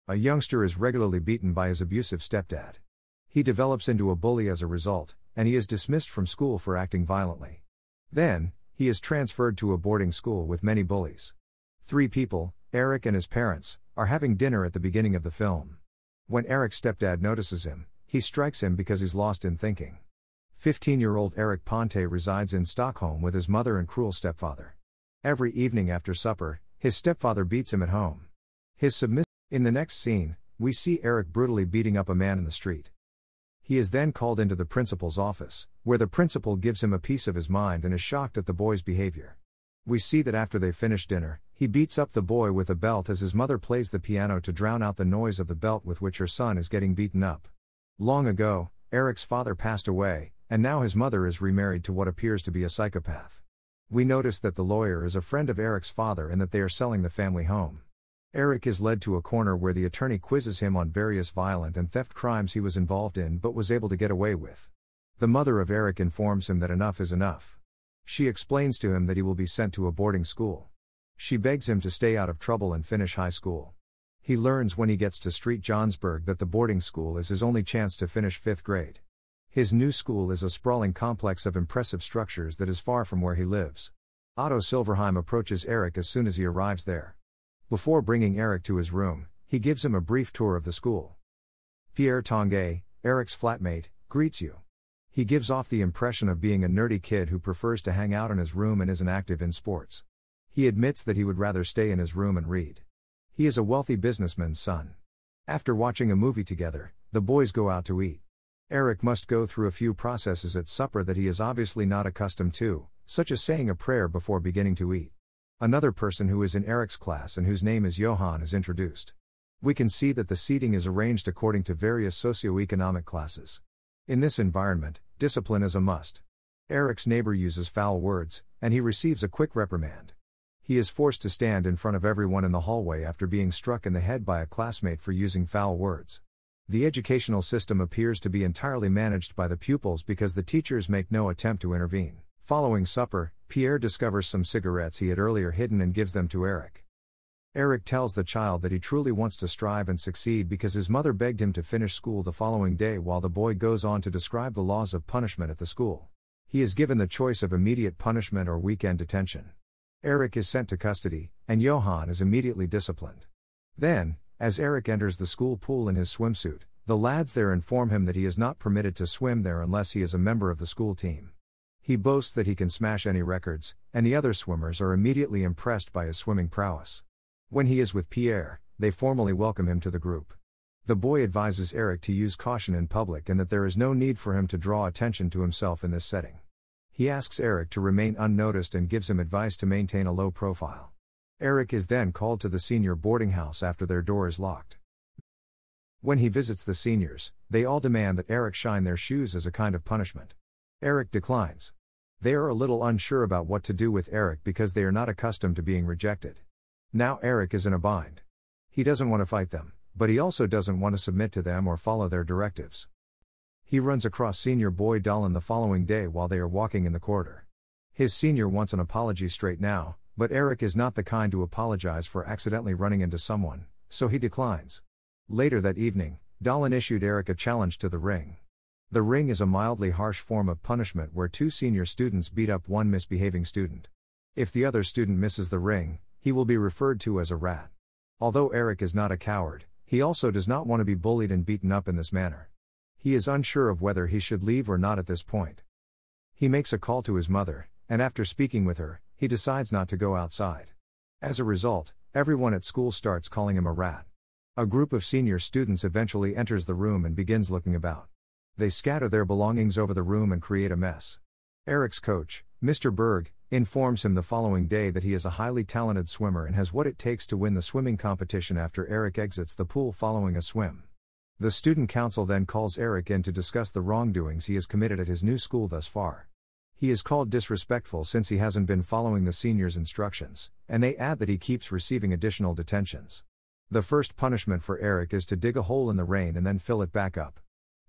A youngster is regularly beaten by his abusive stepdad. He develops into a bully as a result, and he is dismissed from school for acting violently. Then, he is transferred to a boarding school with many bullies. Three people, Eric and his parents, are having dinner at the beginning of the film. When Eric's stepdad notices him, he strikes him because he's lost in thinking. 15-year-old Eric Ponte resides in Stockholm with his mother and cruel stepfather. Every evening after supper, his stepfather beats him at home. In the next scene, we see Eric brutally beating up a man in the street. He is then called into the principal's office, where the principal gives him a piece of his mind and is shocked at the boy's behavior. We see that after they finish dinner, he beats up the boy with a belt as his mother plays the piano to drown out the noise of the belt with which her son is getting beaten up. Long ago, Eric's father passed away, and now his mother is remarried to what appears to be a psychopath. We notice that the lawyer is a friend of Eric's father and that they are selling the family home. Eric is led to a corner where the attorney quizzes him on various violent and theft crimes he was involved in but was able to get away with. The mother of Eric informs him that enough is enough. She explains to him that he will be sent to a boarding school. She begs him to stay out of trouble and finish high school. He learns when he gets to St. Johnsburg that the boarding school is his only chance to finish 5th grade. His new school is a sprawling complex of impressive structures that is far from where he lives. Otto Silverheim approaches Eric as soon as he arrives there. Before bringing Eric to his room, he gives him a brief tour of the school. Pierre Tanguay, Eric's flatmate, greets you. He gives off the impression of being a nerdy kid who prefers to hang out in his room and isn't active in sports. He admits that he would rather stay in his room and read. He is a wealthy businessman's son. After watching a movie together, the boys go out to eat. Eric must go through a few processes at supper that he is obviously not accustomed to, such as saying a prayer before beginning to eat. Another person who is in Eric's class and whose name is Johan is introduced. We can see that the seating is arranged according to various socioeconomic classes. In this environment, discipline is a must. Eric's neighbor uses foul words, and he receives a quick reprimand. He is forced to stand in front of everyone in the hallway after being struck in the head by a classmate for using foul words. The educational system appears to be entirely managed by the pupils because the teachers make no attempt to intervene. Following supper, Pierre discovers some cigarettes he had earlier hidden and gives them to Eric. Eric tells the child that he truly wants to strive and succeed because his mother begged him to finish school the following day, while the boy goes on to describe the laws of punishment at the school. He is given the choice of immediate punishment or weekend detention. Eric is sent to custody, and Johan is immediately disciplined. Then, as Eric enters the school pool in his swimsuit, the lads there inform him that he is not permitted to swim there unless he is a member of the school team. He boasts that he can smash any records, and the other swimmers are immediately impressed by his swimming prowess. When he is with Pierre, they formally welcome him to the group. The boy advises Eric to use caution in public and that there is no need for him to draw attention to himself in this setting. He asks Eric to remain unnoticed and gives him advice to maintain a low profile. Eric is then called to the senior boarding house after their door is locked. When he visits the seniors, they all demand that Eric shine their shoes as a kind of punishment. Eric declines. They are a little unsure about what to do with Eric because they are not accustomed to being rejected. Now Eric is in a bind. He doesn't want to fight them, but he also doesn't want to submit to them or follow their directives. He runs across senior boy Dallin the following day while they are walking in the corridor. His senior wants an apology straight now, but Eric is not the kind to apologize for accidentally running into someone, so he declines. Later that evening, Dallin issued Eric a challenge to the ring. The ring is a mildly harsh form of punishment where two senior students beat up one misbehaving student. If the other student misses the ring, he will be referred to as a rat. Although Eric is not a coward, he also does not want to be bullied and beaten up in this manner. He is unsure of whether he should leave or not at this point. He makes a call to his mother, and after speaking with her, he decides not to go outside. As a result, everyone at school starts calling him a rat. A group of senior students eventually enters the room and begins looking about. They scatter their belongings over the room and create a mess. Eric's coach, Mr. Berg, informs him the following day that he is a highly talented swimmer and has what it takes to win the swimming competition after Eric exits the pool following a swim. The student council then calls Eric in to discuss the wrongdoings he has committed at his new school thus far. He is called disrespectful since he hasn't been following the seniors' instructions, and they add that he keeps receiving additional detentions. The first punishment for Eric is to dig a hole in the rain and then fill it back up.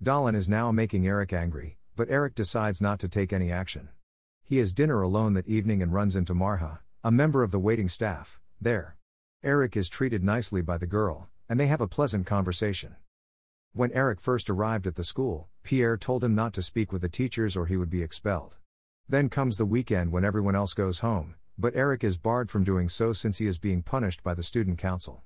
Dallin is now making Eric angry, but Eric decides not to take any action. He has dinner alone that evening and runs into Marha, a member of the waiting staff, there. Eric is treated nicely by the girl, and they have a pleasant conversation. When Eric first arrived at the school, Pierre told him not to speak with the teachers or he would be expelled. Then comes the weekend when everyone else goes home, but Eric is barred from doing so since he is being punished by the student council.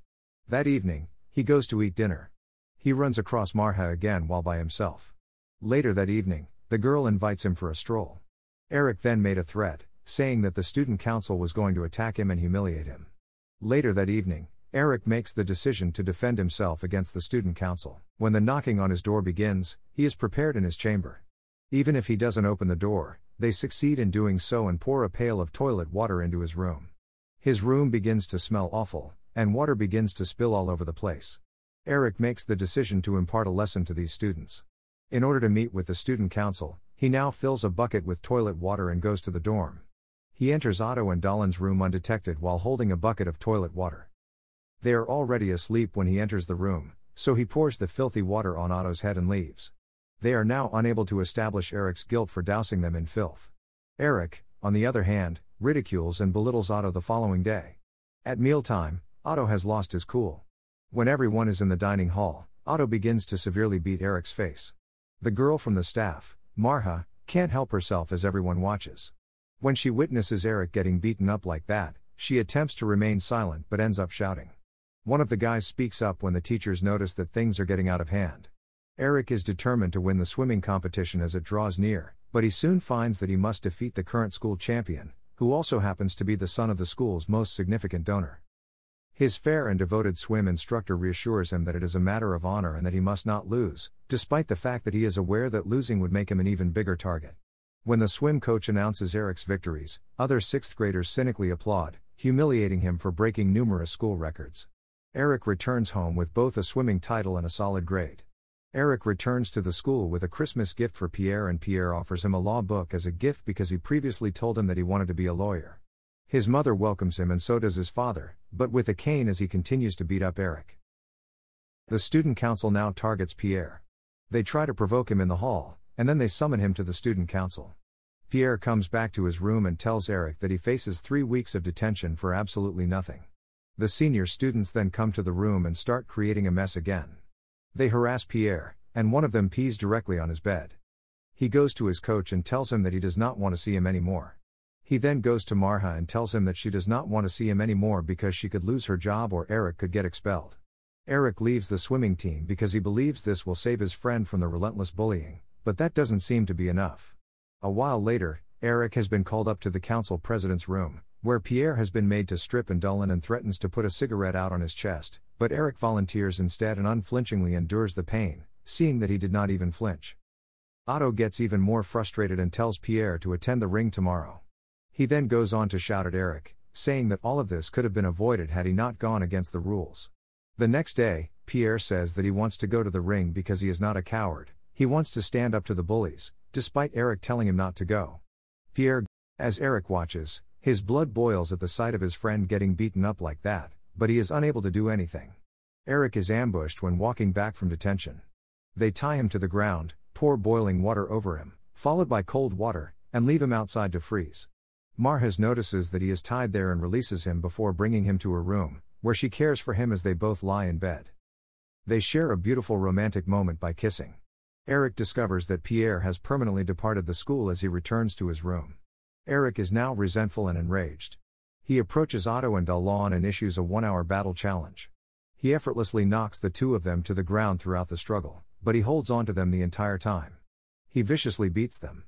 That evening, he goes to eat dinner. He runs across Marha again while by himself. Later that evening, the girl invites him for a stroll. Eric then made a threat, saying that the student council was going to attack him and humiliate him. Later that evening, Eric makes the decision to defend himself against the student council. When the knocking on his door begins, he is prepared in his chamber. Even if he doesn't open the door, they succeed in doing so and pour a pail of toilet water into his room. His room begins to smell awful, and water begins to spill all over the place. Eric makes the decision to impart a lesson to these students. In order to meet with the student council, he now fills a bucket with toilet water and goes to the dorm. He enters Otto and Dahlon's room undetected while holding a bucket of toilet water. They are already asleep when he enters the room, so he pours the filthy water on Otto's head and leaves. They are now unable to establish Eric's guilt for dousing them in filth. Eric, on the other hand, ridicules and belittles Otto the following day. At mealtime, Otto has lost his cool. When everyone is in the dining hall, Otto begins to severely beat Eric's face. The girl from the staff, Marha, can't help herself as everyone watches. When she witnesses Eric getting beaten up like that, she attempts to remain silent but ends up shouting. One of the guys speaks up when the teachers notice that things are getting out of hand. Eric is determined to win the swimming competition as it draws near, but he soon finds that he must defeat the current school champion, who also happens to be the son of the school's most significant donor. His fair and devoted swim instructor reassures him that it is a matter of honor and that he must not lose, despite the fact that he is aware that losing would make him an even bigger target. When the swim coach announces Eric's victories, other 6th graders cynically applaud, humiliating him for breaking numerous school records. Eric returns home with both a swimming title and a solid grade. Eric returns to the school with a Christmas gift for Pierre, and Pierre offers him a law book as a gift because he previously told him that he wanted to be a lawyer. His mother welcomes him and so does his father, but with a cane as he continues to beat up Eric. The student council now targets Pierre. They try to provoke him in the hall, and then they summon him to the student council. Pierre comes back to his room and tells Eric that he faces 3 weeks of detention for absolutely nothing. The senior students then come to the room and start creating a mess again. They harass Pierre, and one of them pees directly on his bed. He goes to his coach and tells him that he does not want to see him anymore. He then goes to Marha and tells him that she does not want to see him anymore because she could lose her job or Eric could get expelled. Eric leaves the swimming team because he believes this will save his friend from the relentless bullying, but that doesn't seem to be enough. A while later, Eric has been called up to the council president's room, where Pierre has been made to strip and Dahlon and threatens to put a cigarette out on his chest, but Eric volunteers instead and unflinchingly endures the pain, seeing that he did not even flinch. Otto gets even more frustrated and tells Pierre to attend the ring tomorrow. He then goes on to shout at Eric, saying that all of this could have been avoided had he not gone against the rules. The next day, Pierre says that he wants to go to the ring because he is not a coward, he wants to stand up to the bullies, despite Eric telling him not to go. Pierre, as Eric watches, his blood boils at the sight of his friend getting beaten up like that, but he is unable to do anything. Eric is ambushed when walking back from detention. They tie him to the ground, pour boiling water over him, followed by cold water, and leave him outside to freeze. Marha notices that he is tied there and releases him before bringing him to her room, where she cares for him as they both lie in bed. They share a beautiful romantic moment by kissing. Eric discovers that Pierre has permanently departed the school as he returns to his room. Eric is now resentful and enraged. He approaches Otto and Dahlon and issues a 1-hour battle challenge. He effortlessly knocks the two of them to the ground throughout the struggle, but he holds on to them the entire time. He viciously beats them.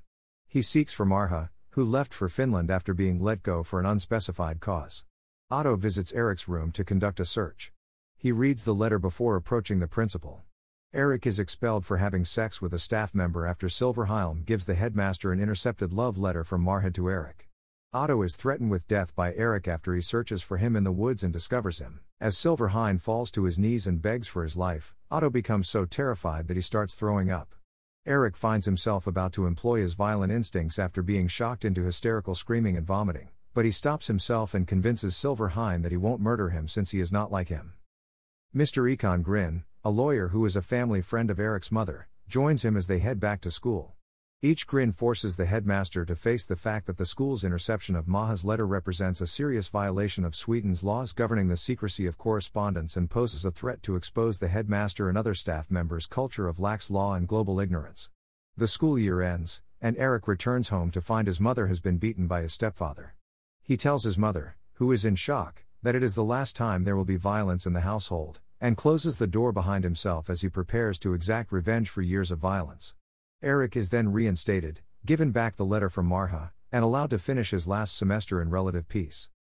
He seeks for Marha, who left for Finland after being let go for an unspecified cause. Otto visits Eric's room to conduct a search. He reads the letter before approaching the principal. Eric is expelled for having sex with a staff member after Silverhelm gives the headmaster an intercepted love letter from Marha to Eric. Otto is threatened with death by Eric after he searches for him in the woods and discovers him. As Silverhelm falls to his knees and begs for his life, Otto becomes so terrified that he starts throwing up. Eric finds himself about to employ his violent instincts after being shocked into hysterical screaming and vomiting, but he stops himself and convinces Silverhelm that he won't murder him since he is not like him. Mr. Econ Grin, a lawyer who is a family friend of Eric's mother, joins him as they head back to school. Each grin forces the headmaster to face the fact that the school's interception of Maha's letter represents a serious violation of Sweden's laws governing the secrecy of correspondence and poses a threat to expose the headmaster and other staff members' culture of lax law and global ignorance. The school year ends, and Eric returns home to find his mother has been beaten by his stepfather. He tells his mother, who is in shock, that it is the last time there will be violence in the household, and closes the door behind himself as he prepares to exact revenge for years of violence. Eric is then reinstated, given back the letter from Marha, and allowed to finish his last semester in relative peace.